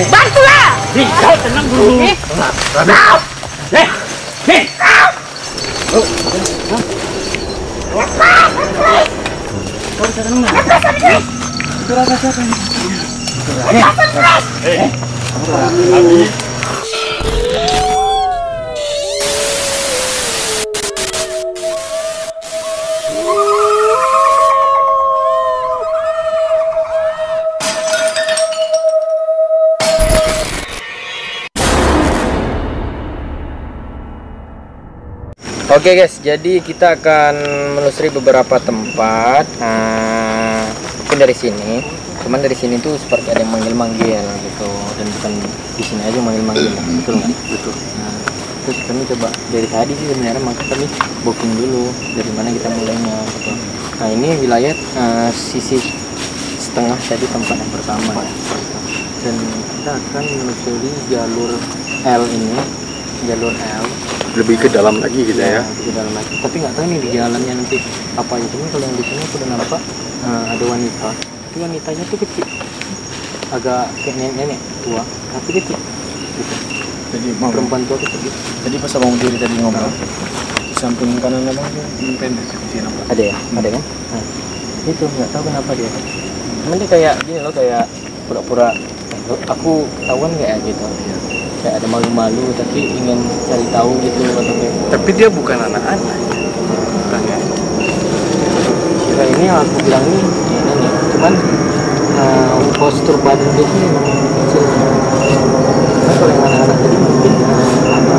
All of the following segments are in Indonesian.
Bantulah! Kau tenang dulu. Oke guys, jadi kita akan menelusuri beberapa tempat. Mungkin dari sini, cuman dari sini tuh seperti ada yang manggil-manggil gitu, dan bukan di sini aja manggil-manggil, betul nggak? Betul. Nah, terus kami coba dari tadi sih sebenarnya, maka kami booking dulu dari mana kita mulainya. Gitu. Nah ini wilayah sisi setengah tadi tempat yang pertama ya. Dan kita akan menelusuri jalur L ini, jalur L. Lebih ke dalam lagi gitu ya. Ke dalam lagi. Tapi nggak tahu nih di jalannya nanti apa itu. Kalau yang di sini aku udah nampak ada wanita. Tapi wanitanya tuh kecil, agak kayak nenek tua, tapi kecil. Gitu. Jadi Perempuan tua kecil. Jadi pas abang diri tadi ngobrol, di samping kanan abang tuh pendek kecil nampak. Ada ya, ada kan? Nah, itu nggak tahu kenapa dia. Cuman dia kayak gini loh, kayak pura-pura. Aku ketahuan nggak ya gitu. Kayak ada malu-malu tapi ingin cari tahu gitu atau kayak. Tapi dia bukan anak-anak. Bukan ya. Kira ini yang aku bilang ini cuman postur badan dia sih memang kecil. Nah, kalau yang anak-anak tadi mungkin ada.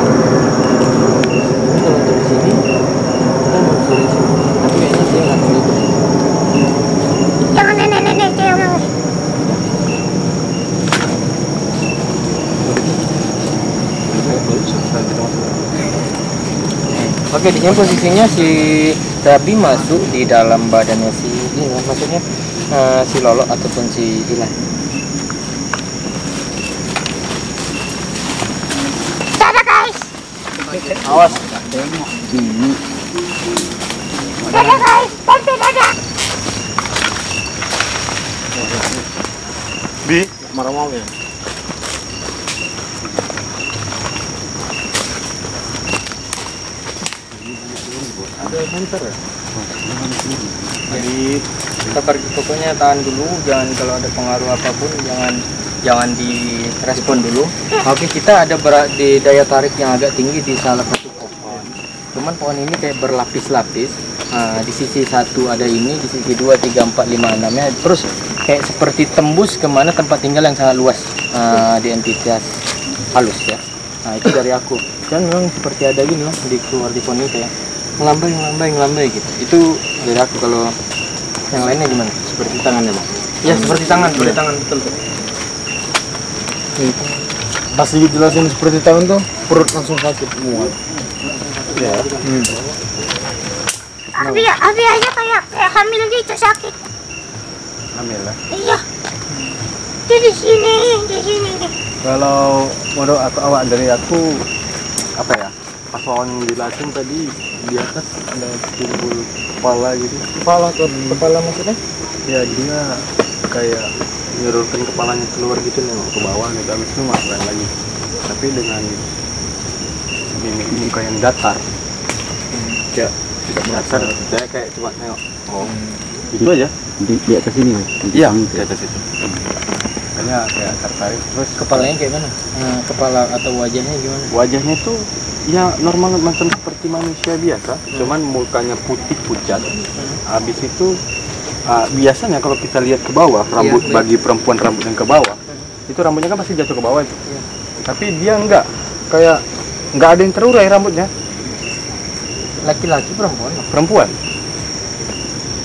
Ini kalau untuk di sini kita mau sore sini, tapi kayaknya dia nggak tahu itu. Jangan nenek-nenek kayak mau. Oke, di sini posisinya si Rabi masuk di dalam badannya si ini, maksudnya si Lolo ataupun si Ilan. Dadah guys. Awas. Dadah guys. Bantu dadah. Bi, marah mau ya. Ada hunter ya? Jadi kita pergi, pokoknya tahan dulu, jangan kalau ada pengaruh apapun jangan direspon dulu. Oke, kita ada di daya tarik yang agak tinggi di salah satu pohon. Cuman pohon ini kayak berlapis-lapis. Di sisi satu ada ini, di sisi 2, 3, 4, 5, 6 nya terus kayak seperti tembus kemana tempat tinggal yang sangat luas di entitas halus ya. Nah itu dari aku, dan memang seperti ada gini loh di keluar di pohon ini kayak ngelambai gitu. Itu dari aku. Kalau yang lainnya gimana? Seperti tangannya bang. Ya seperti tangan, betul. Pas dijelasin seperti tangan tuh perut langsung sakit mual. Ya. Abi aja kayak hamil gitu sakit. Hamil lah. Iya. Dia di sini. Kalau menurut awak dari aku apa ya? Pas awal dijelasin tadi di atas ada timbul kepala gitu. Kepala maksudnya? Ya dia kayak nyururkan kepalanya keluar gitu nih ke bawah gitu, habis itu masukin lagi. Tapi dengan mimik muka yang datar. Ya, datar. Saya kayak cuma nengok. Oh, itu aja. Di atas ini ya? Iya, di atas itu. Makanya kayak tertarik. Terus Kepalanya kayak mana? Kepala atau wajahnya gimana? wajahnya tuh ya normal macam seperti manusia biasa, cuman mukanya putih pucat. Habis itu biasanya kalau kita lihat ke bawah, rambut bagi perempuan rambut yang ke bawah, itu rambutnya kan pasti jatuh ke bawah itu. Tapi dia enggak, kayak enggak ada yang terurai rambutnya. Laki-laki perempuan? Perempuan.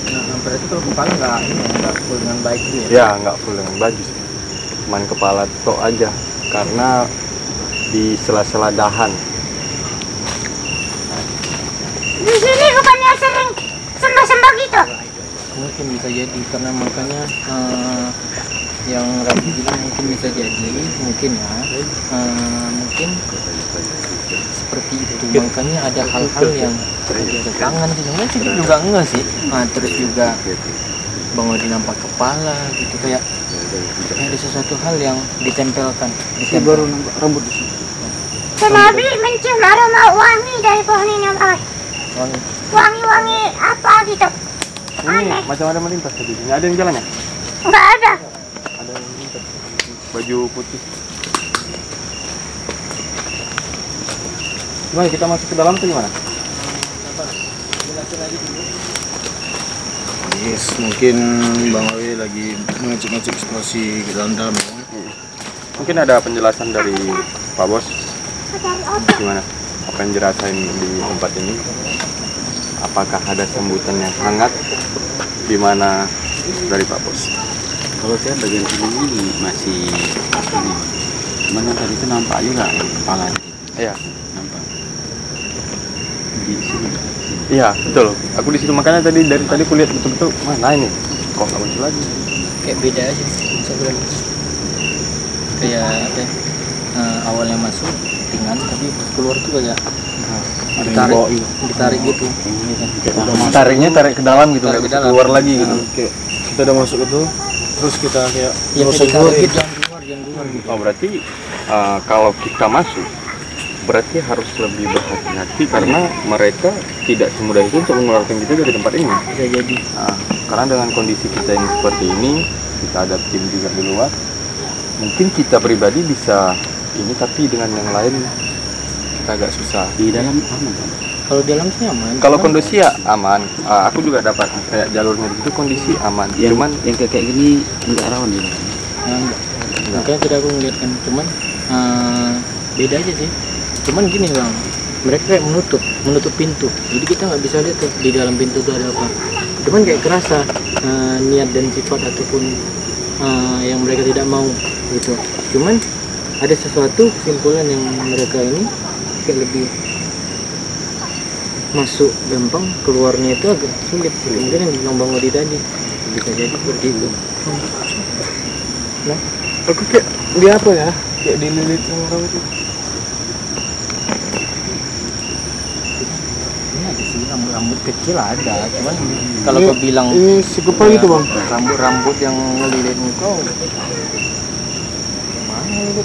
Nah, berarti kalau kepala nggak full dengan baik gitu ya? Ya enggak full dengan baju sih. Cuman kepala tok aja, karena di sela-sela dahan. Di sini bukannya sering sembah-sembah gitu. Mungkin bisa jadi, karena makanya yang Rabi bilang mungkin bisa jadi, mungkin ya, mungkin seperti itu. Makanya ada hal-hal yang ada tangan sih, sebenarnya juga enggak sih. Terus juga Bang Odi nampak kepala gitu, kayak Ada sesuatu hal yang ditempelkan. Ini baru nampak rambut di sini. Nabi mencium aroma wangi dari pohon ini Pak. Wangi. Wangi-wangi apa gitu. Ini macam ada melintas tadi. Ini ada yang jalannya? Enggak ada. Ada yang melintas. Baju putih. Gimana kita masuk ke dalam atau gimana? Yes, mungkin Bang Awi lagi mengecek-ngecek situasi ke dalam-dalam ya. Mungkin ada penjelasan dari Pak Bos. Gimana? Apa yang dirasain di tempat ini? Apakah ada sambutan yang hangat? Gimana dari Pak Bos? Kalau saya bagian sini masih ini, cuman yang tadi itu nampak juga yang kepala gitu. Iya. Nampak di sini. Iya, betul. Aku di situ makanya dari tadi kulihat betul-betul mana ini? Kok nggak muncul lagi? Kayak beda aja sebenarnya. Kayak apa ya? Awalnya masuk ringan tapi keluar tuh kayak ditarik gitu. Tariknya tarik ke dalam gitu, Tarik nggak ke bisa dalam. keluar lagi gitu. Kayak kita udah masuk itu, terus kita kayak Ya nggak usah ditarik keluar gitu, jangan keluar gitu. Oh berarti kalau kita masuk berarti harus lebih berhati-hati karena mereka tidak semudah itu untuk mengeluarkan kita dari tempat ini. Bisa jadi. Karena dengan kondisi kita ini seperti ini, kita ada tim juga di luar. Mungkin kita pribadi bisa ini, tapi dengan yang lain kita agak susah. Di dalam aman kan? Kalau di dalam sih aman. Kalau cuman kondisi ya aman. Aku juga dapat kayak jalurnya itu kondisi aman. Cuman Yang kayak gini enggak rawan di dalam. enggak. Makanya tadi aku ngeliat kan, cuman beda aja sih. Cuman gini Bang, mereka kayak menutup pintu. Jadi kita nggak bisa lihat tuh di dalam pintu tuh ada apa. Cuman kayak kerasa niat dan sifat ataupun yang mereka tidak mau gitu. Cuman ada sesuatu kesimpulan yang mereka ini kayak lebih masuk gampang, keluarnya itu agak sulit sih. Mungkin yang bilang Bang Odi tadi bisa jadi seperti itu. Nah, aku kayak dia apa ya? Kayak dililit sama orang itu. Ini ada sih rambut kecil ada, cuman kalau kau bilang Ini si kepala itu Bang. rambut yang ngelilit engkau mana itu?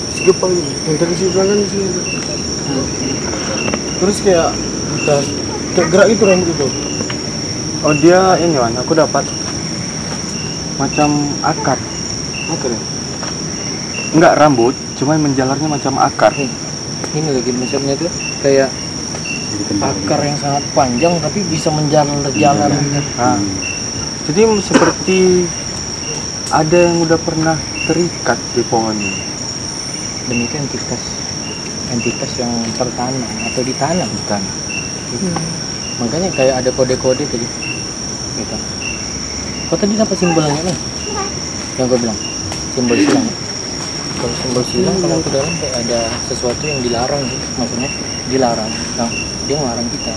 Si kepala itu. Yang tadi si belakang di sini. Terus kayak gerak itu rambut itu. oh dia ini Wan, aku dapat macam akar. Akar ya? Enggak rambut, cuman menjalarnya macam akar. Ini lagi misalnya tuh kayak akar yang sangat panjang tapi bisa menjalar gitu. Nah, jadi seperti ada yang udah pernah terikat di pohon ini. Dan itu entitas yang tertanam atau ditanam di tanah. Gitu. Makanya kayak ada kode-kode tadi. Gitu. Kau tadi dapat simbolnya nih? Yang gue bilang simbol silang. Kalau simbol silang kalau ke dalam kayak ada sesuatu yang dilarang sih, maksudnya dilarang. Nah, dia melarang kita,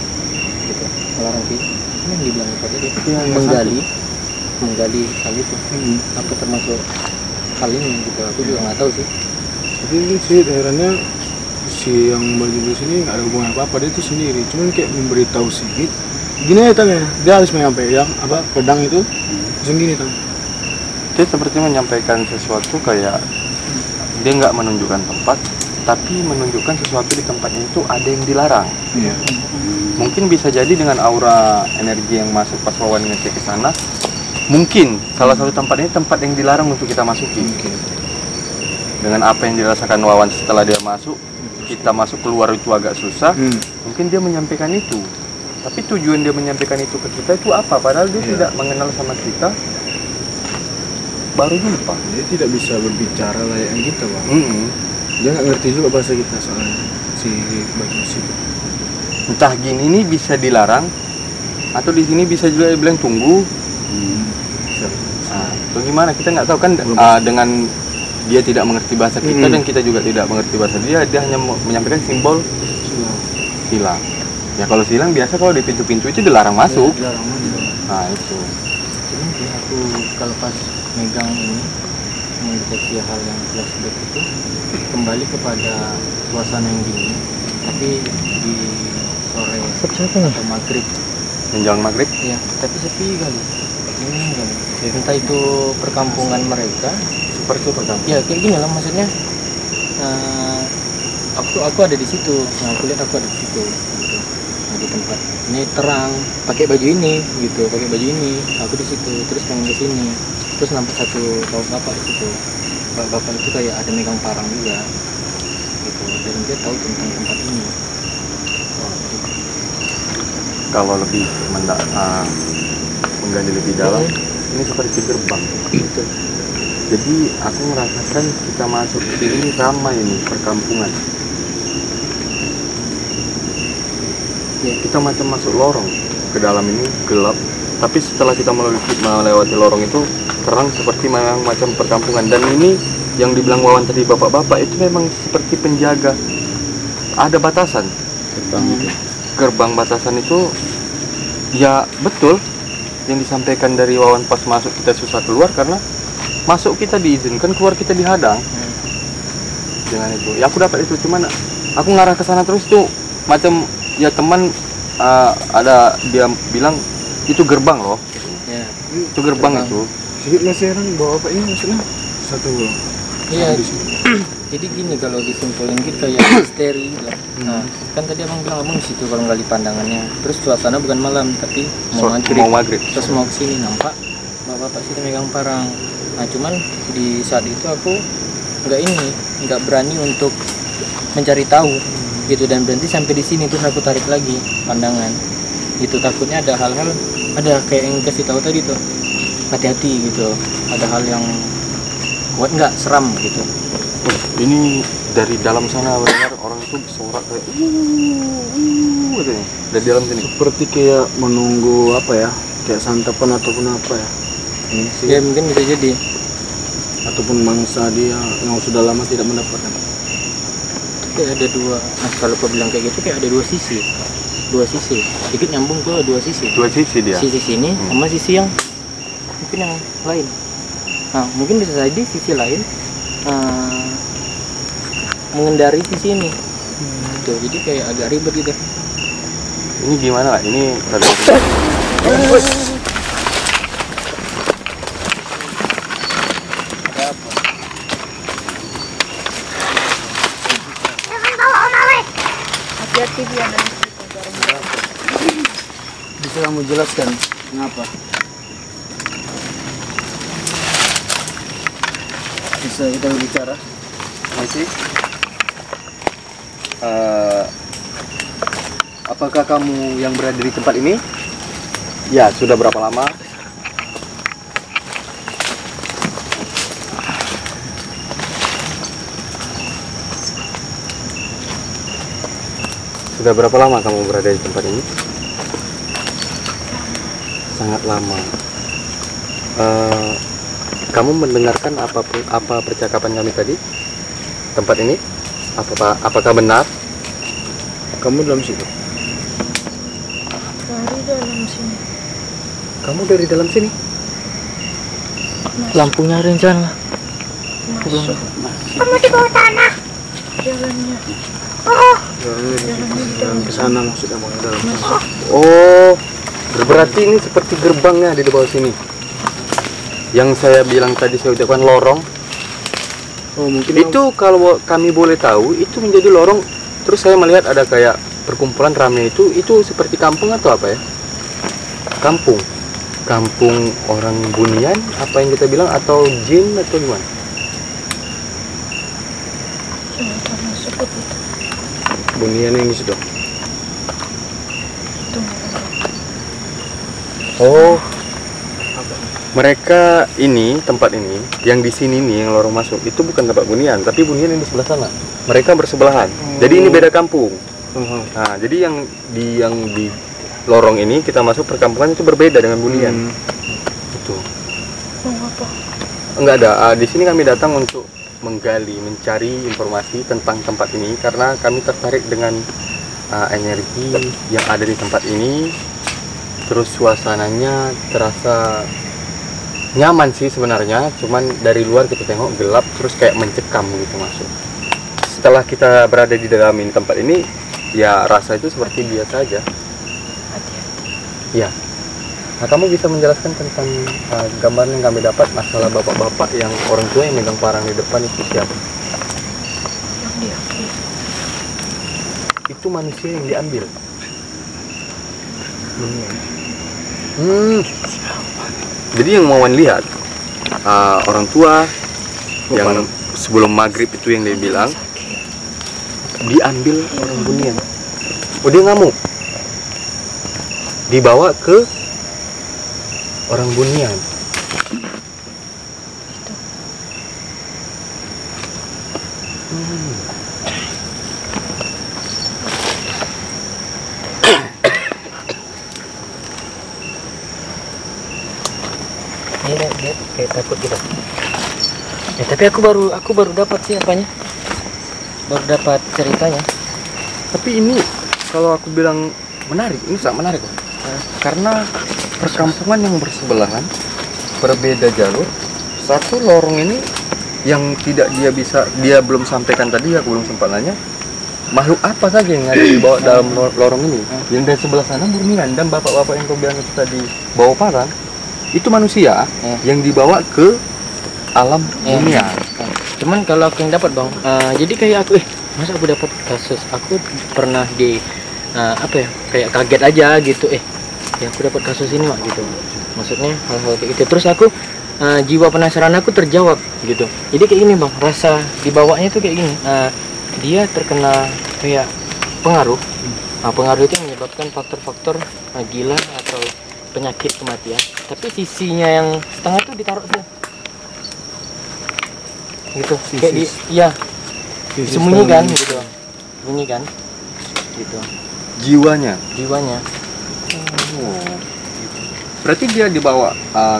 gitu. Melarang kita. Ini yang dibilang tadi dia menggali hal itu. Apa termasuk hal ini gitu? Aku juga nggak tahu sih. Tapi ini sih herannya si yang baju di sini nggak ada hubungan apa-apa, dia itu sendiri. Cuman kayak memberitahu sedikit. Gini aja tangannya, dia harus menyampaikan apa pedang itu, langsung gini tang. Dia seperti menyampaikan sesuatu kayak dia nggak menunjukkan tempat, tapi menunjukkan sesuatu di tempatnya itu ada yang dilarang. Iya. Mungkin bisa jadi dengan aura energi yang masuk pas Wawan ngecek ke sana. Mungkin salah satu tempat ini tempat yang dilarang untuk kita masuki. Dengan apa yang dirasakan Wawan setelah dia masuk, kita masuk keluar itu agak susah. Mungkin dia menyampaikan itu. Tapi tujuan dia menyampaikan itu ke kita itu apa? Padahal dia tidak mengenal sama kita. Baru jumpa. Dia tidak bisa berbicara layaknya kita Bang. Dia nggak ngerti juga bahasa kita soalnya si baju itu. Entah gini ini bisa dilarang atau di sini bisa juga bilang tunggu. Nah, itu gimana kita nggak tahu kan dengan dia tidak mengerti bahasa kita dan kita juga tidak mengerti bahasa dia hanya menyampaikan simbol silang. Ya kalau silang biasa kalau di pintu-pintu itu dilarang masuk. Dilarang masuk. Nah itu. Cuman sih aku kalau pas megang ini mendeteksi hal yang flashback itu kembali kepada suasana yang dingin, tapi di sore atau maghrib. Menjelang maghrib. Iya, tapi sepi kali. Ini Entah itu perkampungan mereka. Seperti perkampungan. Ya kayak gini lah maksudnya. Aku ada di situ. Nah, aku lihat aku ada di situ. Gitu. Nah, di tempat ini terang, pakai baju ini, gitu, pakai baju ini. Aku di situ, terus pengen ke sini. Terus nampak satu bapak di situ. Bapak itu kayak ada megang parang juga, gitu. Dan dia tahu tentang tempat ini. Kalau lebih menggali lebih dalam, ini seperti gerbang. Gitu. Jadi aku merasakan kita masuk ke sini ramai ini perkampungan. Ya. Kita macam masuk lorong ke dalam ini gelap, tapi setelah kita melewati lorong itu terang seperti memang macam perkampungan. Dan ini yang dibilang Wawan tadi bapak-bapak itu memang seperti penjaga. Ada batasan. Gerbang batasan itu ya betul yang disampaikan dari Wawan pas masuk kita susah keluar karena masuk kita diizinkan, keluar kita dihadang. Dengan itu ya aku dapat itu, cuman aku ngarah ke sana terus tuh macam ya teman ada dia bilang itu gerbang loh. Ya. Itu gerbang itu. Sedikit masih heran bawa apa ini maksudnya satu Iya. di sini. Jadi gini kalau disimpulin gitu kayak misteri gitu. Nah, kan tadi abang bilang abang di situ kalau nggali pandangannya. Terus suasana bukan malam tapi mau maghrib. Terus mau kesini nampak bapak situ megang parang. Nah cuman di saat itu aku nggak berani untuk mencari tahu gitu dan berhenti sampai di sini terus aku tarik lagi pandangan. Itu takutnya ada hal-hal ada kayak yang kasih tahu tadi tuh hati-hati gitu. Ada hal yang kuat nggak seram gitu. Ini dari dalam sana benar orang itu bersorak kayak gitu ya. Dari dalam sini. Seperti kayak menunggu apa ya? Kayak santapan ataupun apa ya? Ini sih. Ya mungkin bisa jadi. Ataupun mangsa dia yang sudah lama tidak mendapatkan. Kayak ada dua. Nah, kalau kau bilang kayak gitu kayak ada dua sisi. Sedikit nyambung ke dua sisi. Dua sisi dia. Sisi sini sama sisi yang mungkin yang lain. Nah, mungkin bisa jadi sisi lain mengendari sisi ini. Tuh, jadi kayak agak ribet gitu. Ini gimana lah? Ini rada Hati-hati dia nanti. Bisa kamu jelaskan kenapa? Bisa kita bicara? masih. Apakah kamu yang berada di tempat ini? Ya, sudah berapa lama? Sudah berapa lama kamu berada di tempat ini? Sangat lama. Kamu mendengarkan apa percakapan kami tadi? Tempat ini? Apakah benar? Kamu dalam situ? Dari dalam sini. Kamu dari dalam sini? Lampunya rencana. Masuk. Kamu di bawah tanah. Jalannya. Oh, Jalan ke sana maksudnya mau dalam sana. Oh, berarti ini seperti gerbangnya di bawah sini. Yang saya bilang tadi saya ucapkan lorong. Oh, mungkin Itu kalau kami boleh tahu itu menjadi lorong. Terus saya melihat ada kayak perkumpulan ramai itu seperti kampung atau apa ya? Kampung orang Bunian apa yang kita bilang atau jin atau gimana? coba masuk ke situ. Bunian yang di situ. Oh, mereka ini tempat ini yang di sini nih yang lorong masuk itu bukan tempat Bunian, tapi Bunian yang di sebelah sana. Mereka bersebelahan. Jadi ini beda kampung. Nah, jadi yang di lorong ini kita masuk perkampungan itu berbeda dengan Bunian. Itu. Mau apa? Enggak ada. Di sini kami datang untuk menggali, mencari informasi tentang tempat ini karena kami tertarik dengan energi yang ada di tempat ini. Terus suasananya terasa nyaman sih sebenarnya, cuman dari luar kita tengok gelap terus kayak mencekam gitu masuk. Setelah kita berada di dalam tempat ini, ya rasa itu seperti biasa aja. Hati-hati. Ya, Nah, kamu bisa menjelaskan tentang gambaran yang kami dapat masalah bapak-bapak yang orang tua yang megang parang di depan itu siapa? Itu manusia yang diambil. Jadi yang Wawan lihat orang tua yang sebelum maghrib itu yang dia bilang diambil orang Bunian. Oh, dia ngamuk. Dibawa ke orang Bunian. Dia kayak takut gitu. Ya tapi aku baru dapat sih apanya. Baru dapat ceritanya. Tapi ini kalau aku bilang menarik, ini sangat menarik kok. Karena perkampungan yang bersebelahan, berbeda jalur. Satu lorong ini yang tidak dia belum sampaikan tadi, aku belum sempat nanya. Makhluk apa saja yang ada di bawah dalam lorong ini? Yang dari sebelah sana Burmian, dan bapak-bapak yang kau bilang itu tadi bawa parang, itu manusia yang dibawa ke alam dunia. Cuman kalau aku yang dapat bang, jadi kayak aku, masa aku dapat kasus, aku pernah di kayak kaget aja gitu, ya aku dapat kasus ini mak gitu. Maksudnya hal-hal kayak gitu. Terus aku jiwa penasaran aku terjawab gitu. Jadi kayak gini bang, rasa dibawanya tuh kayak gini. Dia terkena kayak pengaruh. Pengaruh itu menyebabkan faktor-faktor gila atau penyakit kematian. Tapi sisinya yang setengah itu ditaruh tuh. Gitu. Kayak disembunyikan gitu. Sembunyikan. Gitu. Jiwanya. Oh. Berarti dia dibawa,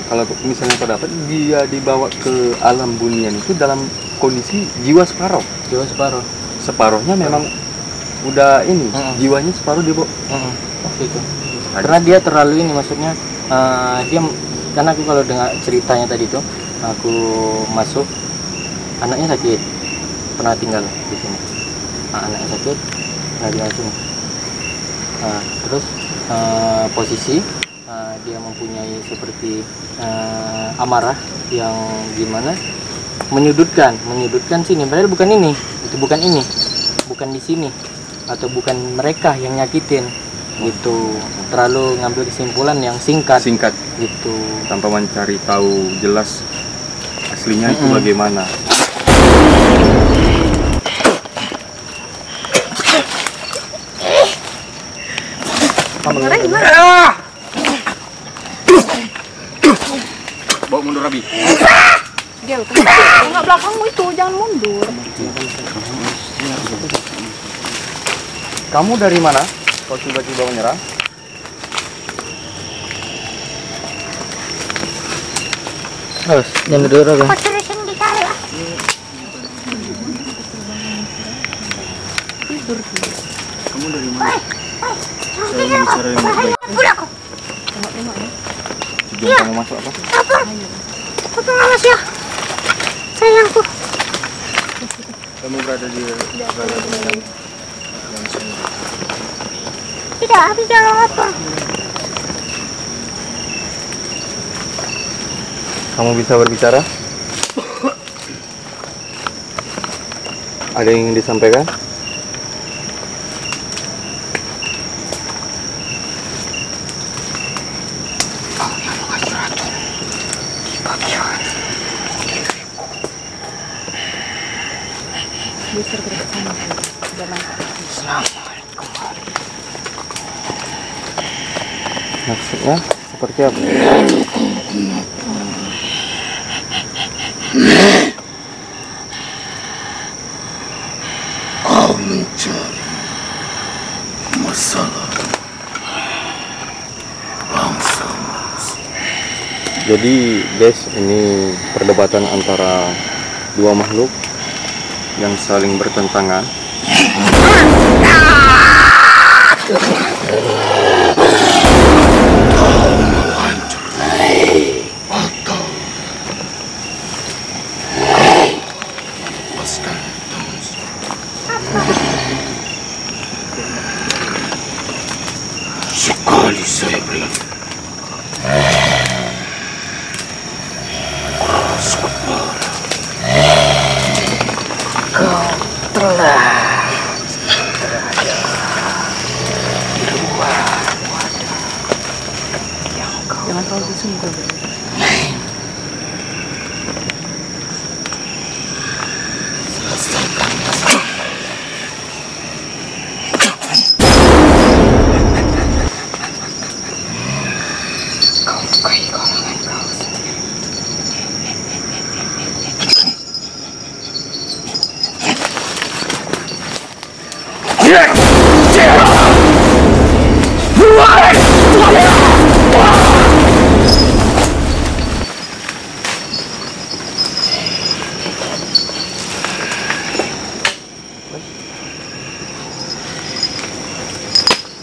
kalau misalnya kau dapat, dia dibawa ke alam Bunian itu dalam kondisi jiwa separuh. Separuhnya memang udah ini, jiwanya separuh dibawa. Gitu. Karena dia terlalu ini, maksudnya karena aku kalau dengar ceritanya tadi tuh, aku masuk, anaknya sakit, pernah tinggal di sini. Anaknya sakit, nah dia sini. Terus posisi dia mempunyai seperti amarah yang gimana menyudutkan sini, padahal bukan ini, itu bukan ini, bukan di sini, atau bukan mereka yang nyakitin gitu. Terlalu ngambil kesimpulan yang singkat gitu, tanpa mencari tahu jelas aslinya itu bagaimana. Bawa mundur Abi. Dia enggak belakangmu itu, jangan mundur. Kamu dari mana? Kau tiba-tiba menyerang? Harus jangan duduk kan? Kau terusin di kali lah. Kamu dari mana? Saya bicara yang baik. Udah kok. Tujuan kamu masuk apa? Apa? Kau pengawas ya. Sayangku. Kamu berada di yang saya. Tidak, bicara apa? Kamu bisa berbicara? Ada yang ingin disampaikan? Maksudnya seperti apa? Kau mencari masalah bangsa. Jadi guys, ini perdebatan antara dua makhluk yang saling bertentangan. Sekali saya bilang Jangan terlalu disungguh. Kau bukai golongan kau sendiri.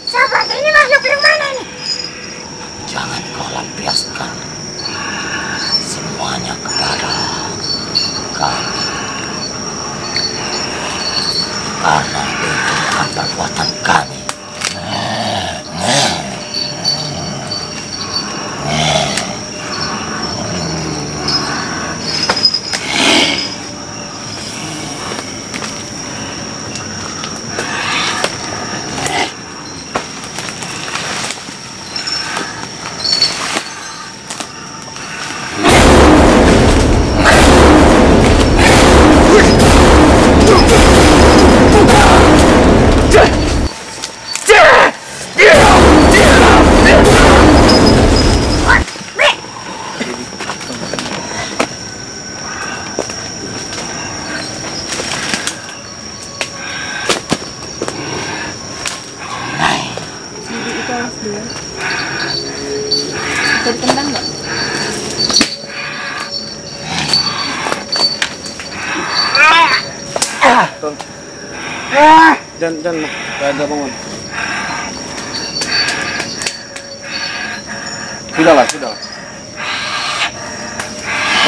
Sahabat, ini makhluk yang mana ini? Jangan kau lampiaskan semuanya kepada kami. Karena itu bukan perbuatan kami. Bisa ditendang nggak? Jangan, jangan bangun. Sudahlah.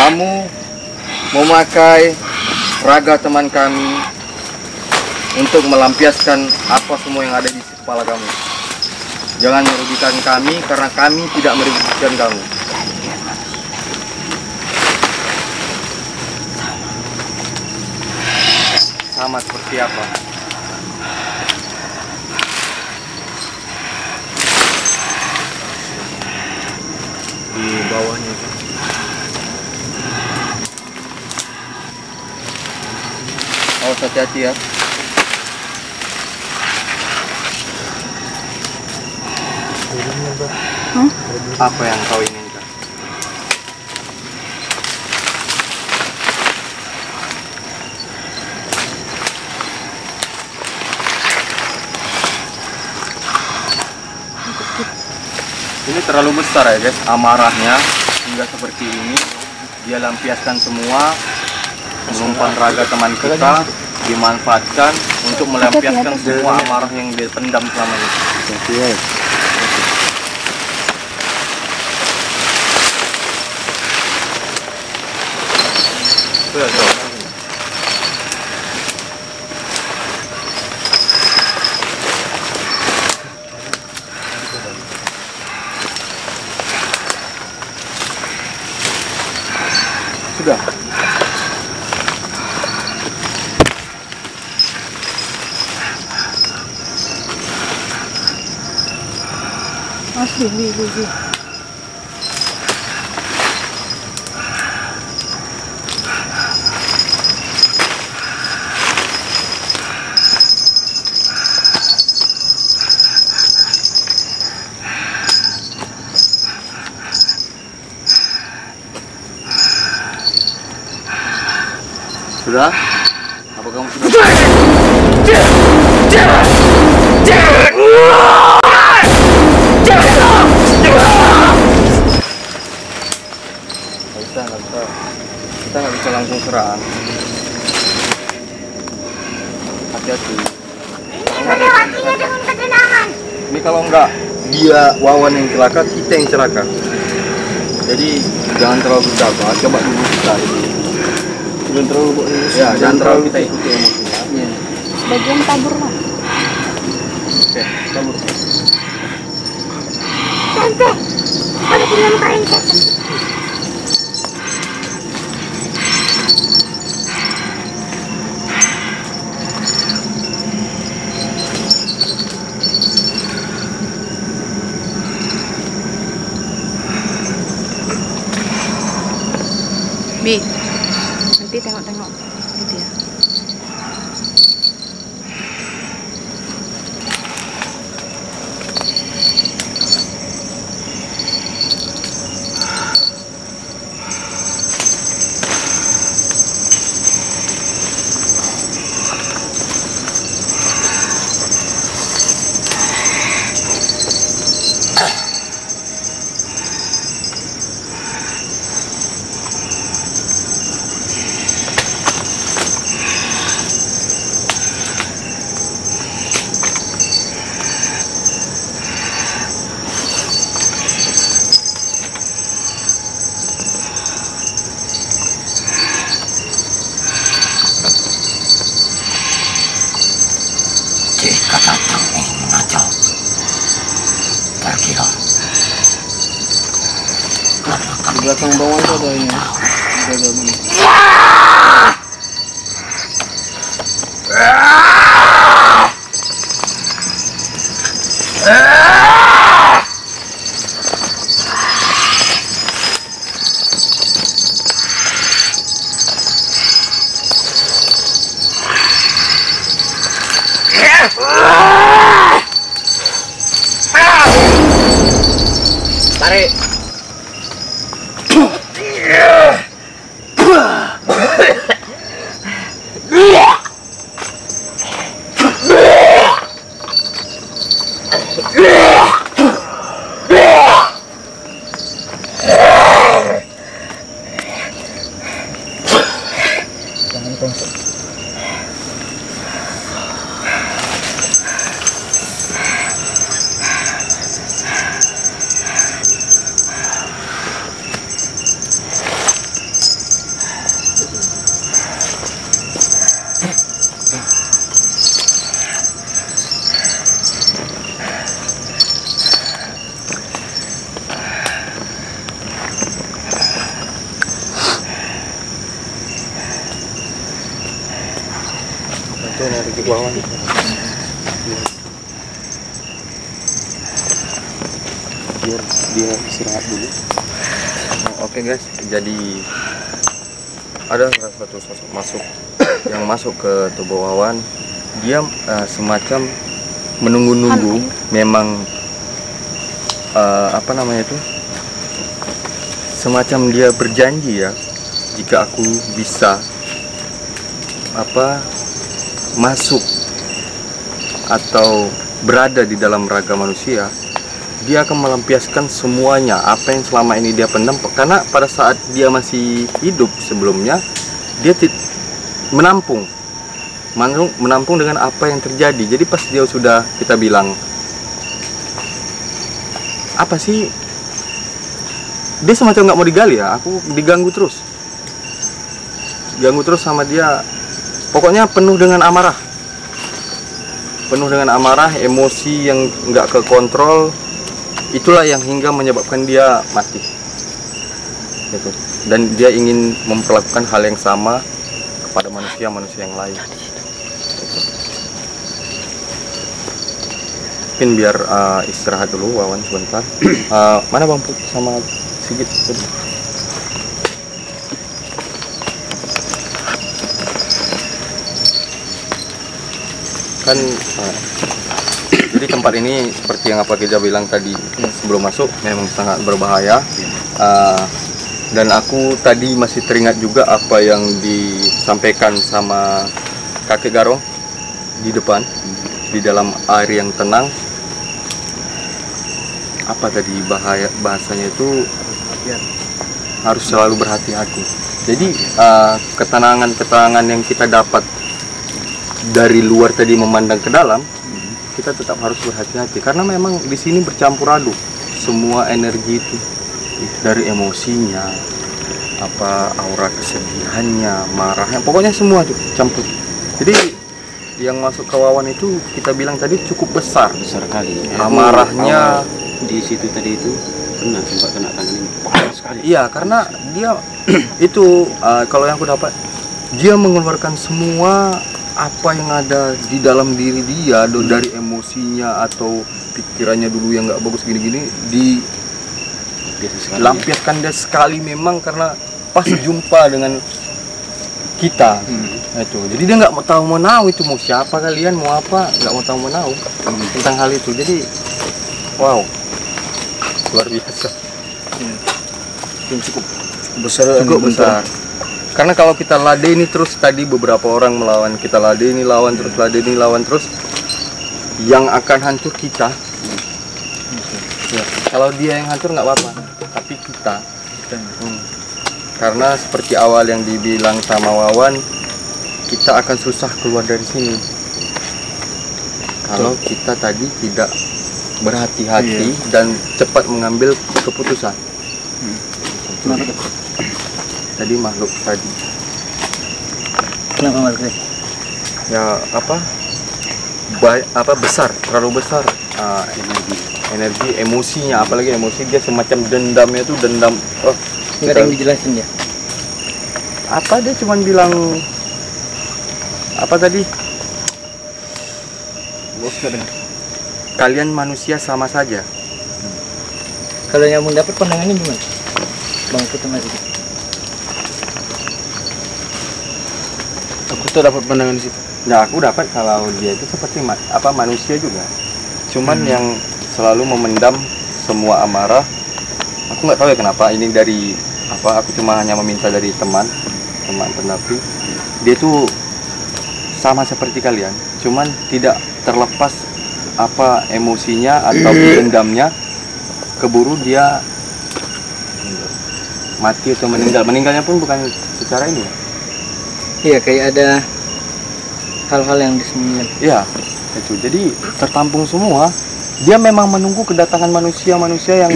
Kamu memakai raga teman kami untuk melampiaskan apa semua yang ada di kepala kamu. Jangan merugikan kami karena kami tidak merugikan kamu. Sama seperti apa? Di bawahnya. Awas hati-hati ya. Apa yang kau inginkan? Ini terlalu besar ya guys, amarahnya hingga seperti ini. Dia lampiaskan semua, mengumpan raga teman kita, dimanfaatkan untuk melampiaskan semua amarah yang dia pendam selama ini. Sudah. Asli, bi. Sudah? Apa kamu sudah? Nggak bisa. Kita nggak bisa langsung serang. Hati-hati. Ini melewatinya dengan ketenangan. Ini kalau enggak dia Wawan yang celaka, kita yang celaka. Jadi jangan terlalu bersabar. Coba dulu kita ini. Jangan terlalu kita ikuti emosinya. Sebagian tabur lah. Oke, tabur. Tante, pada tinggal kain setan. Bi, nanti tengok-tengok gitu ya. Jika datang ingin mengacau, pergilah. Karena Di kami belakang bawah itu ada ini. Ada ini. Tarik. Jangan konsep. Itu narik ke bawah. Biar dia istirahat dulu. Oke guys, jadi ada salah satu sosok yang masuk ke tubuh Wawan. Dia semacam menunggu-nunggu, memang apa namanya itu, semacam dia berjanji ya, jika aku bisa masuk atau berada di dalam raga manusia, dia akan melampiaskan semuanya apa yang selama ini dia pendam. Karena pada saat dia masih hidup sebelumnya, dia menampung dengan apa yang terjadi. Jadi pas dia sudah, kita bilang apa sih, dia semacam nggak mau digali ya, aku diganggu terus sama dia. Pokoknya penuh dengan amarah, emosi yang nggak kekontrol. Itulah yang hingga menyebabkan dia mati gitu. Dan dia ingin memperlakukan hal yang sama kepada manusia yang lain gitu. Mungkin biar istirahat dulu Wawan sebentar. Mana Bang Put sama Sigit? Kan jadi tempat ini seperti yang apa kita bilang tadi sebelum masuk, memang sangat berbahaya. Dan aku tadi masih teringat juga apa yang disampaikan sama kakek Garong di depan, di dalam air yang tenang. Apa tadi bahasanya itu, harus selalu berhati-hati. Jadi ketenangan yang kita dapat dari luar tadi memandang ke dalam, kita tetap harus berhati-hati karena memang di sini bercampur aduk semua energi itu, dari emosinya, aura kesedihannya, marahnya, pokoknya semua tuh campur. Jadi yang masuk ke Wawan itu kita bilang tadi cukup besar kali. Amarahnya Di situ tadi itu pernah sempat kena tangan ini panas sekali. Iya, karena dia itu kalau yang aku dapat, dia mengeluarkan semua apa yang ada di dalam diri dia, dari emosinya atau pikirannya dulu yang nggak bagus gini-gini, dilampiaskan dia sekali memang, karena pas jumpa dengan kita. Itu jadi dia nggak mau tahu menau itu mau siapa kalian mau apa, nggak mau tahu menau tentang hal itu. Jadi wow, luar biasa. Cukup besar. Cukup besar. Karena kalau kita ladeni terus, tadi beberapa orang melawan, kita ladeni lawan terus, ladeni lawan terus, yang akan hancur kita. Ya, kalau dia yang hancur nggak apa-apa, tapi kita. Karena seperti awal yang dibilang sama Wawan, kita akan susah keluar dari sini kalau kita tadi tidak berhati-hati dan cepat mengambil keputusan. Tadi makhluk tadi. Kenapa makhluk? Ya apa besar, terlalu besar energi emosinya, apalagi emosi dia semacam dendamnya itu dendam. Nggak ada yang dijelasin ya? Apa dia cuman bilang apa tadi? Kalian manusia sama saja. Kalau yang mau dapat pandangannya gimana? Bang Putu masih. Aku tuh dapat pandangan di situ. Nah, aku dapat kalau dia itu seperti manusia juga. Cuman yang selalu memendam semua amarah. Aku nggak tahu ya kenapa. Ini dari apa? Aku cuma hanya meminta dari teman pendamping. Dia tuh sama seperti kalian, cuman tidak terlepas apa emosinya atau dendamnya, keburu dia mati atau meninggalnya pun bukan secara ini ya. Iya, kayak ada hal-hal yang disembunyikan. Iya, itu jadi tertampung semua. Dia memang menunggu kedatangan manusia yang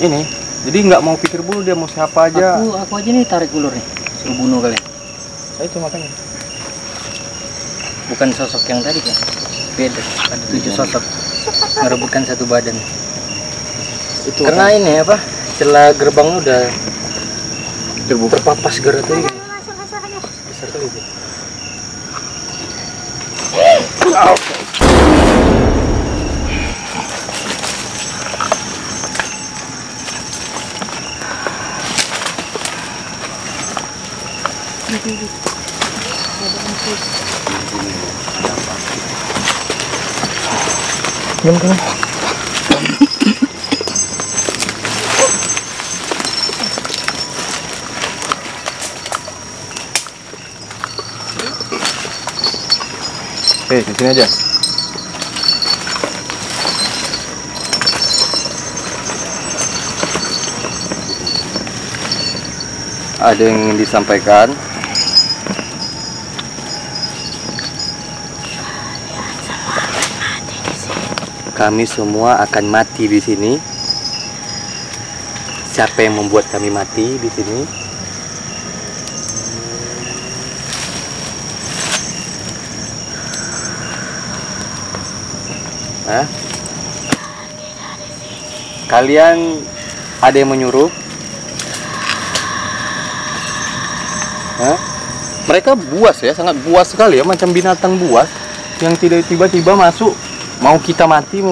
ini. Jadi nggak mau pikir dulu dia mau siapa aja. Aku aja nih tarik ulur nih, suruh bunuh kalian. Itu makanya. Bukan sosok yang tadi kan? Beda, ada 7 sosok merebutkan satu badan. Itu Karena ini apa? Celah gerbangnya udah terpapas gerak tadi. Besar kali itu. Diam kan? Di sini aja. Ada yang ingin disampaikan? Kami semua akan mati di sini. Siapa yang membuat kami mati di sini? Hah? Kalian ada yang menyuruh? Hah? Mereka buas ya, sangat buas sekali ya, macam binatang buas yang tidak tiba-tiba masuk. Mau kita mati.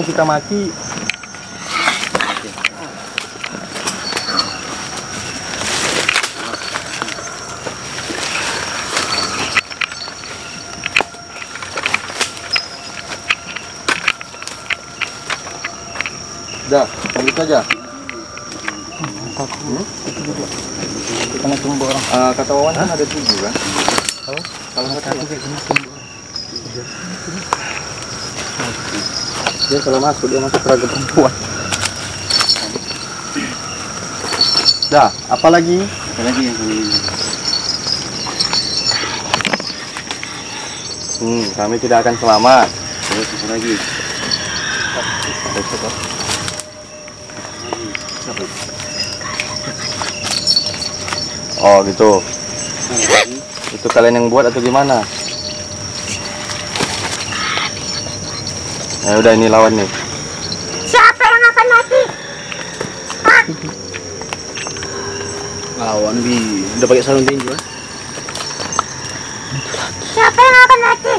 Dah, lanjut aja. Karena tumbuh orang. Kata Wawan kan ada 7 kan? Kalau kata aku kayak gini dia kalau masuk dia masuk raga perempuan. Dah, apa lagi? Apa lagi yang kami tidak akan selamat. terus apa lagi? Oh gitu. Itu kalian yang buat atau gimana? Ya udah, ini lawan nih. Siapa yang akan mati? lawan udah pakai sarung tinju kan? Siapa yang akan mati?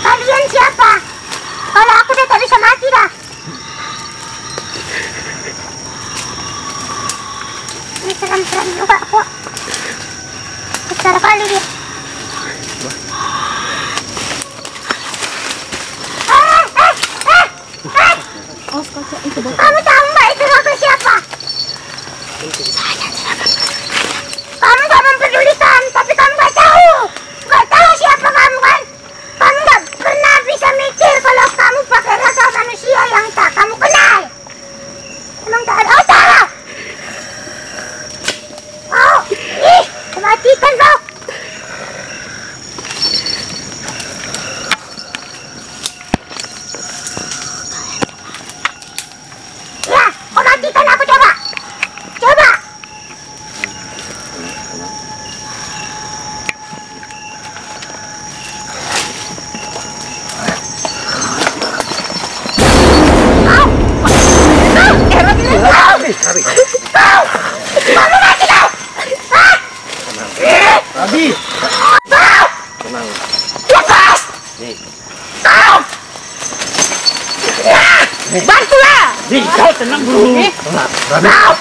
Kalian siapa? Kalau aku udah tak bisa mati dah. serem juga kok. Besar kali dia. Kamu tahu nggak itu lagu siapa? Kamu nggak mempedulikan, tapi kamu nggak tahu. Nggak tahu siapa kamu kan? Kamu nggak pernah bisa mikir kalau kamu pakai raga manusia yang tak kamu kenal. Emang tak ada otak? Oh, ih, matikan kau. Ya, kau matikan aku coba. Coba. Kamu mati kau. Hah? Abi. Tenang. Lepas. Kau. Ya, bantulah. Kau tenang dulu. Kau. Kau.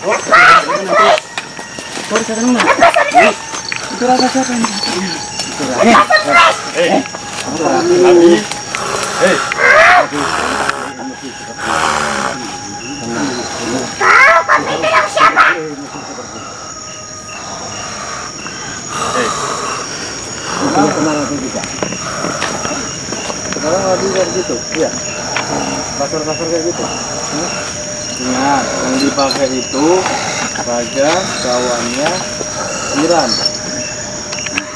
Lepas, Andres. Itu rasa siapa ini? Lepas, Andres. Kau pikir aku siapa? Sekarang lagi kayak gitu, iya. Kasar-kasar kayak gitu. Ingat, yang dipakai itu raga kawannya Iran.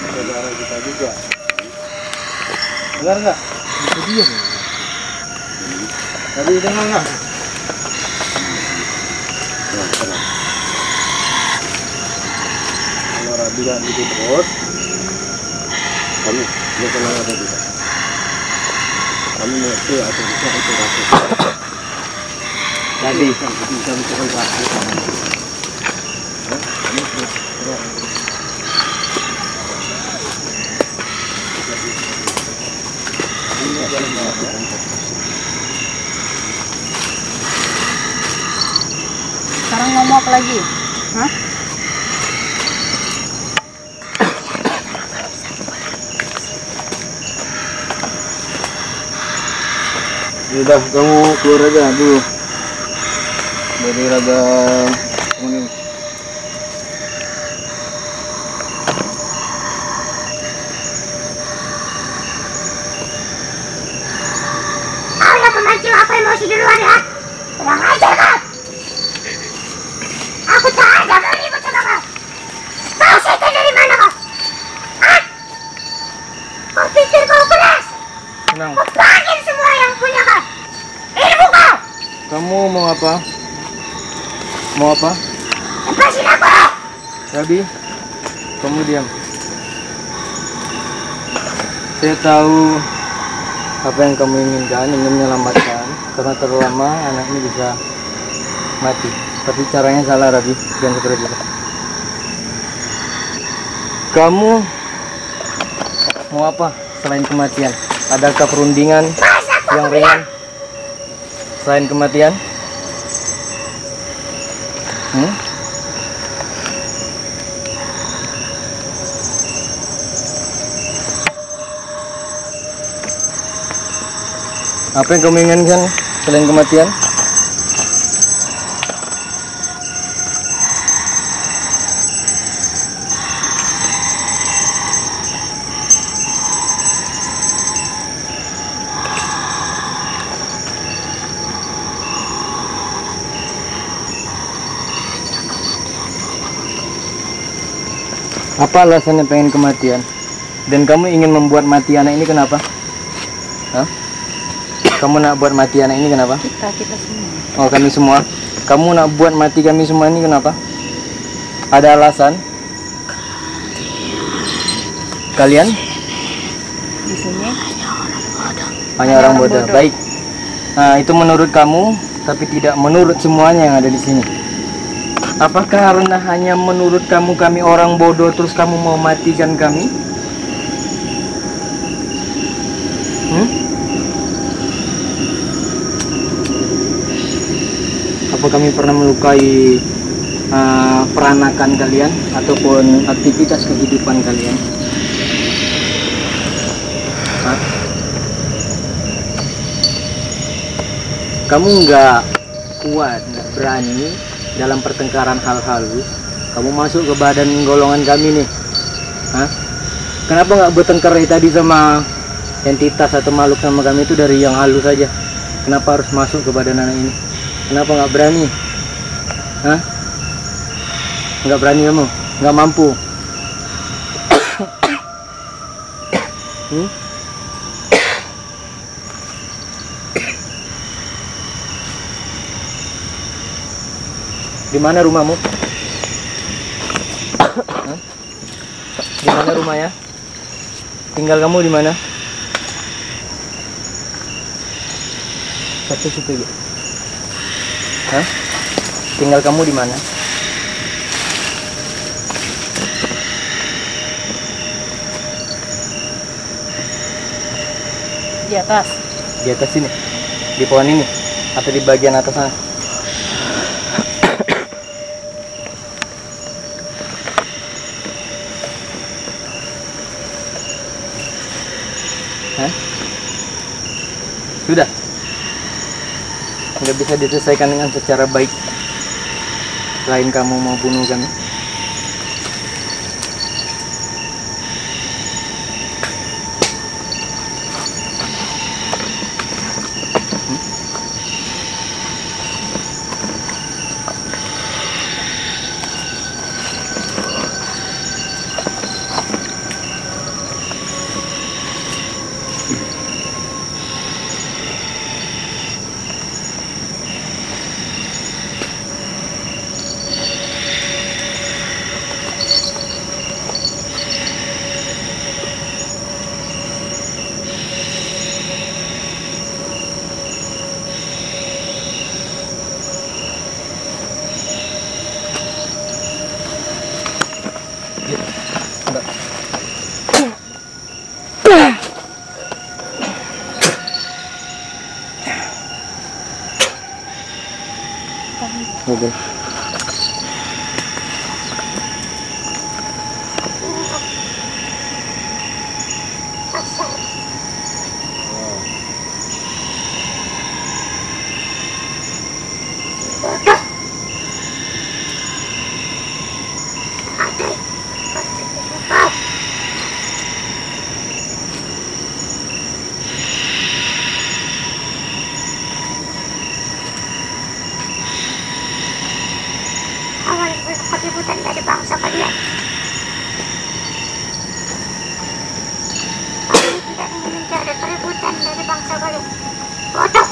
Saudara kita juga. Dengar nggak? Itu dia. Tadi dengar nggak? Kalau Rabi nggak gitu terus, kami biasa ada juga. Kami mengerti atau bisa itu rapi. Tadi bisa mencoba rapi. Sekarang ngomong apa lagi? Hah? Udah, kamu keluar aja dulu dari raga ini. Kau yang pemancing apa emosi duluan ya? Kurang ajar kau. Aku tak ada mau ribut sama kau. Kau setan dari mana kau? Hah? Kau pikir kau keras? Tenang. Kau panggil semua yang punya kau. Ilmu kau. Kamu mau apa? Mau apa? Lepasin aku. Rabi, kamu diam. Saya tahu apa yang kamu inginkan, ingin menyelamatkan. Karena terlalu lama anak ini bisa mati. Tapi caranya salah, Rabi. Jangan seperti itu. Kamu mau apa selain kematian? Adakah perundingan yang ringan selain kematian? Apa yang kamu inginkan selain kematian? Apa alasannya pengen kematian? Dan kamu ingin membuat mati anak ini kenapa? Hah? Kamu nak buat mati anak ini kenapa? Kita semua. Oh, kami semua. Kamu nak buat mati kami semua ini kenapa? Ada alasan? Kalian? Di sini Hanya orang bodoh. Baik. Nah, itu menurut kamu, tapi tidak menurut semuanya yang ada di sini. Apakah karena hanya menurut kamu kami orang bodoh terus kamu mau matikan kami? Apa kami pernah melukai peranakan kalian ataupun aktivitas kehidupan kalian? Hah? Kamu nggak kuat, nggak berani dalam pertengkaran hal halus, kamu masuk ke badan golongan kami nih. Hah? Kenapa nggak bertengkar dari tadi sama entitas atau makhluk sama kami itu dari yang halus saja? Kenapa harus masuk ke badan anak ini? Kenapa nggak berani? Hah? Nggak berani kamu? Nggak mampu? Di mana rumahmu? Di mana rumahnya? Tinggal kamu di mana? Satu situ. Hah? Tinggal kamu di mana? Di atas. Di atas sini. Di pohon ini atau di bagian atas sana? Hah? Sudah? Nggak bisa diselesaikan dengan secara baik selain kamu mau bunuh kami? Mobil. Keributan dari bangsa kalian. Kami tidak ingin mencari keributan dari bangsa kalian. Bodoh.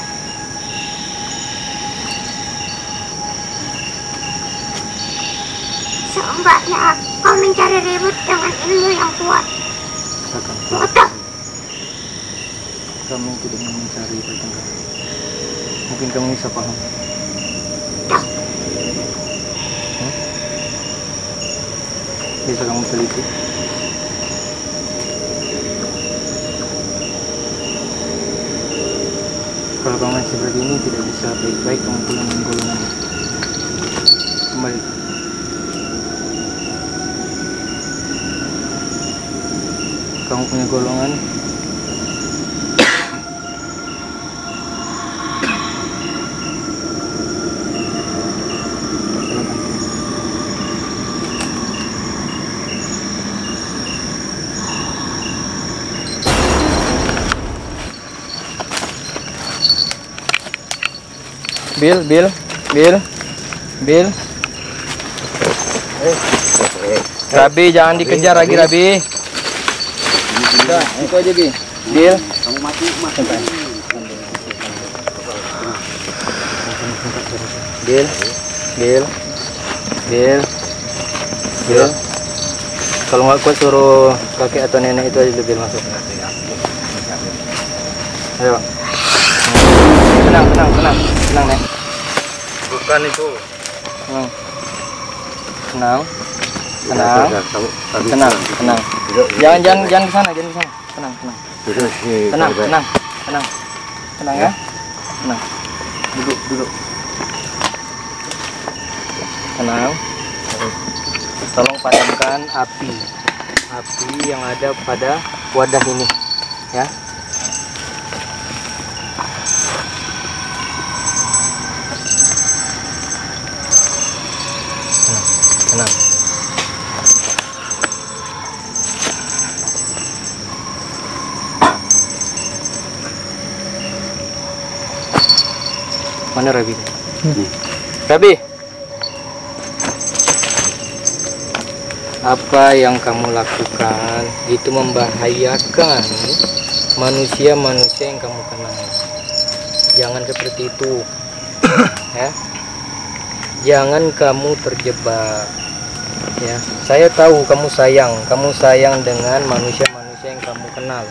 Seombaknya kau mencari ribut dengan ilmu yang kuat. Bodoh. Kamu tidak mau mencari pertengkaran. Mungkin kamu bisa paham. Bisa kamu teliti. Kalau kamu masih begini tidak bisa baik-baik kamu pulang dengan golongan. Kembali. Kamu punya golongan. Bil. Rabi, jangan dikejar lagi, Rabi. Udah, itu aja, Bil. Kamu mati, mati. Bil. Kalau nggak kuat suruh kakek atau nenek itu aja Bil masuk. Ayo. Tenang, Nek. Bukan itu. Tenang. Jangan ke sana, Tenang. Tenang ya. Tenang. Duduk. tenang. Tolong padamkan api yang ada pada wadah ini, ya. Tenang. Mana Rabi? Rabi, apa yang kamu lakukan itu membahayakan manusia-manusia yang kamu kenal. Jangan seperti itu, ya. Jangan kamu terjebak, ya. Saya tahu kamu sayang dengan manusia-manusia yang kamu kenal.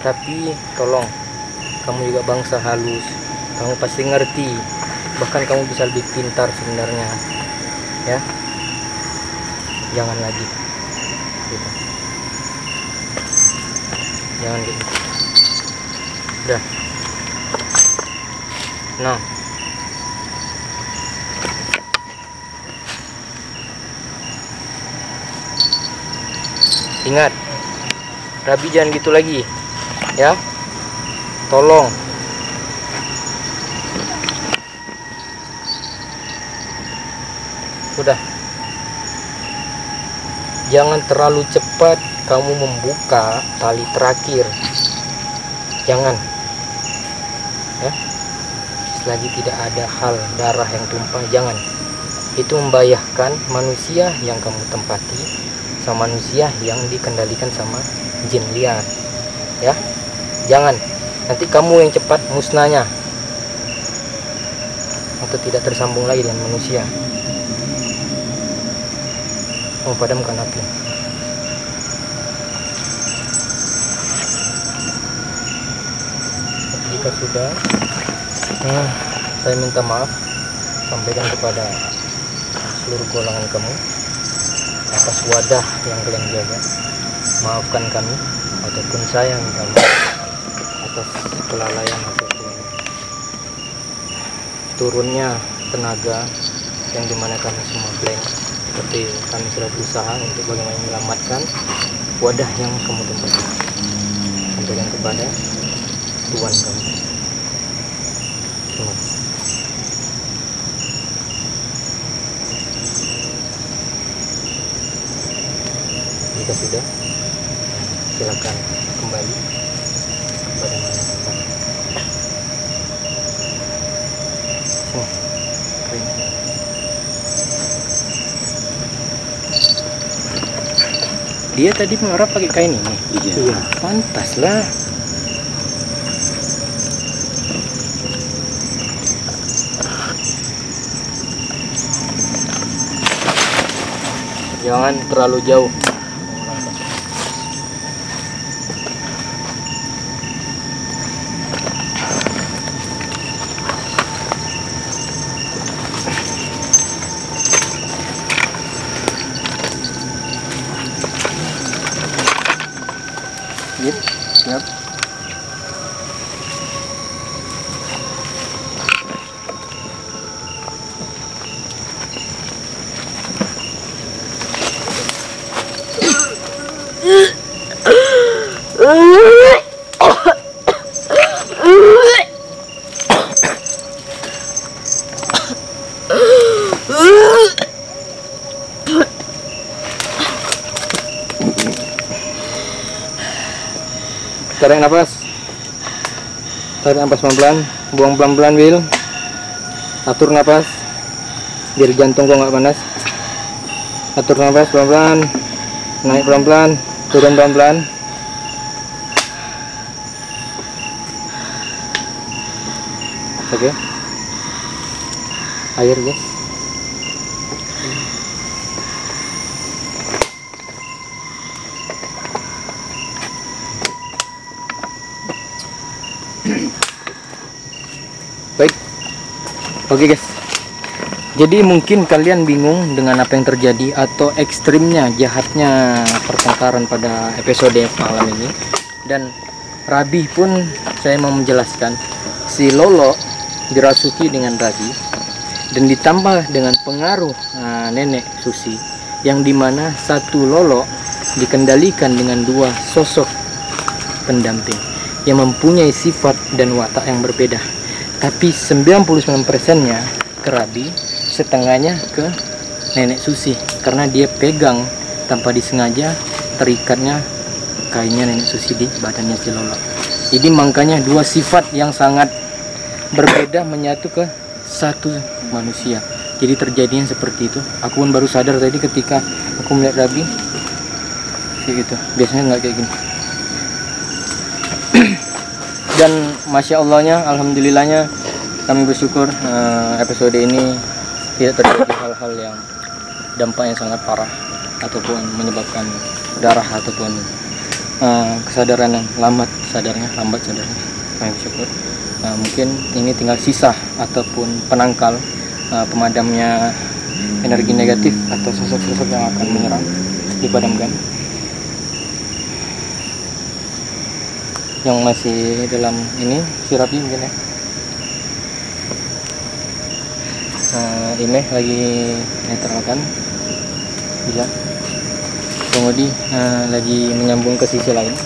Tapi tolong, kamu juga bangsa halus. Kamu pasti ngerti, bahkan kamu bisa lebih pintar sebenarnya, ya. Jangan lagi gitu. Jangan gitu. Udah. Nah, ingat, Rabi jangan gitu lagi, ya. Tolong. Sudah. Jangan terlalu cepat kamu membuka tali terakhir. Jangan. Ya. Selagi tidak ada hal darah yang tumpah, jangan. Itu membahayakan manusia yang kamu tempati sama manusia yang dikendalikan sama jin liar. Ya. Jangan. Nanti kamu yang cepat musnahnya. Atau tidak tersambung lagi dengan manusia. Padamkan api. Jika sudah, saya minta maaf, sampaikan kepada seluruh golongan kamu atas wadah yang kalian jaga. Maafkan kami ataupun saya minta maaf atas kelalaian ataupun turunnya tenaga yang dimana kami semua blank. Seperti kami sudah berusaha untuk bagaimana menyelamatkan wadah yang kamu tempati. Sampaikan kepada Tuhan kamu. Terima kasih. Jika sudah, silakan kembali kepada mana tempat. Dia tadi mengarah pakai kain ini. Iya. Pantas lah. Jangan terlalu jauh. Siap. Tarik nafas. Tarik nafas pelan-pelan, buang pelan-pelan, Will. Atur nafas biar jantung kok nggak panas. Atur nafas pelan-pelan, naik pelan-pelan, turun pelan-pelan. Oke. Air, guys. Baik, oke guys. Jadi mungkin kalian bingung dengan apa yang terjadi atau ekstrimnya, jahatnya pertengkaran pada episode malam ini. Dan Rabi pun saya mau menjelaskan, si Lolo dirasuki dengan Rabi. dan ditambah dengan pengaruh nenek Susi, yang dimana satu lolo dikendalikan dengan dua sosok pendamping yang mempunyai sifat dan watak yang berbeda. Tapi 99%-nya ke Rabi, setengahnya ke nenek Susi, karena dia pegang tanpa disengaja terikatnya kainnya nenek Susi di badannya si lolo. Jadi makanya dua sifat yang sangat berbeda menyatu ke satu manusia. Jadi terjadinya seperti itu. Aku pun baru sadar tadi ketika aku melihat Rabi kayak gitu. Biasanya nggak kayak gini. Dan masya Allahnya, alhamdulillahnya, kami bersyukur episode ini tidak terjadi hal-hal yang dampaknya sangat parah ataupun menyebabkan darah ataupun kesadaran yang lambat sadarnya. Kami bersyukur. Mungkin ini tinggal sisa ataupun penangkal pemadamnya energi negatif atau sosok-sosok yang akan menyerang, dipadamkan. Yang masih dalam ini si Rabi mungkin ya. Imeh lagi netralkan, bisa. Kemudian lagi menyambung ke sisi lain.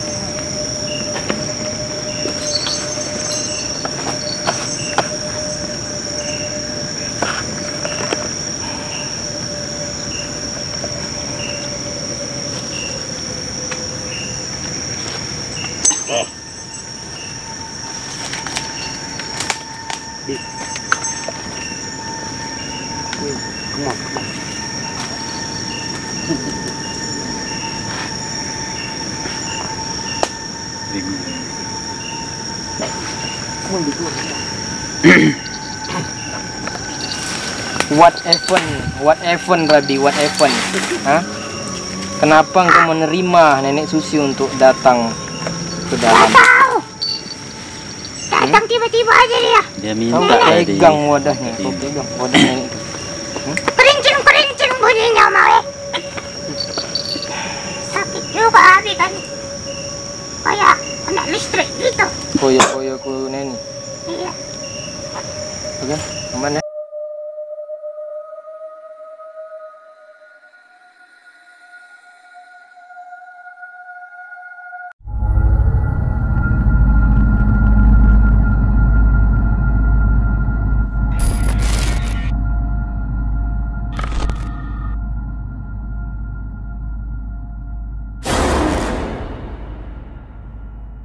What even Rabi, what even? Hah? Kenapa engkau menerima nenek Susi untuk datang ke dalam? Tahu. Datang tiba-tiba aja dia. Dia Kau minta nggak tadi. pegang wadahnya, kau pegang wadah nenek itu. Kerincing bunyinya mau sakit juga Abi kan. Kayak kena listrik gitu. Koyo-koyo ku nenek. Iya. Oke, aman ya?